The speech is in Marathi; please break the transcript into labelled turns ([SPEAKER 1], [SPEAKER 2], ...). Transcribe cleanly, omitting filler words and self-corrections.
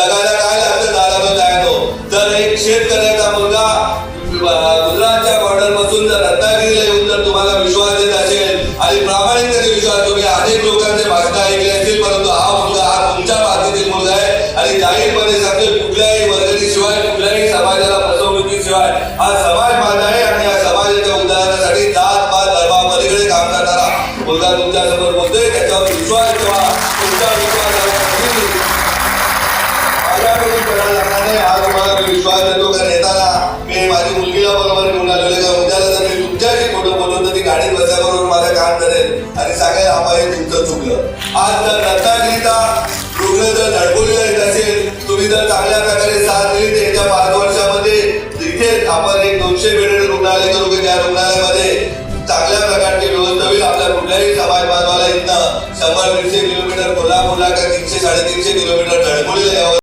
[SPEAKER 1] जगायला काय लागतं दाराला जायनो. जर एक शेतकऱ्याचा मुलगा गुजरातच्या बॉर्डर पासून जर रत्नागिरीला येऊन जर तुम्हाला विश्वास देत असेल आणि प्रामाणिकपणे विश्वास, तुम्ही अनेक लोकांचे भाषण ऐकले असतील, परंतु हा मुलगा हा तुमच्या मातीतील मुलगा आहे आणि जाहीरपणे सांगतो कुठल्याही वर्गणीशिवाय कुठल्याही समाजाला फसवणुकीशिवाय हा समाज माझा आहे आणि या समाजाच्या उद्धारासाठी जात पात धर्मापलीकडे काम करणारा मुलगा तुमच्या समोर बोलतोय. त्याच्यावर विश्वास ठेवा. तुमचा विश्वास माझ्याकडून करायला लागणार नाही. हा तुम्हाला मी विश्वास देतो. कारण येताना मी माझी मुलगीला बरोबर घेऊन आलेले का उद्याला जर मी तुमच्याशी खोटं बोललो तर ती गाडीत बसल्याबरोबर माझं काम करेल आणि सांगेल आपण हे तुमचं चुकलं. आज जर रत्नागिरीचा रुग्ण जर धडकोलीला येत असेल, तुम्ही जर चांगल्या प्रकारे साथ दिली तर येत्या 5 वर्षामध्ये इथे आपण एक 200 बेडेड रुग्णालय करू की त्या रुग्णालयामध्ये चांगल्या प्रकारची व्यवस्था होईल. आपल्या कुठल्याही समाज बांधवाला इथनं 100-150 किलोमीटर कोल्हापूरला का 300-350 किलोमीटर धडकोलीला यावं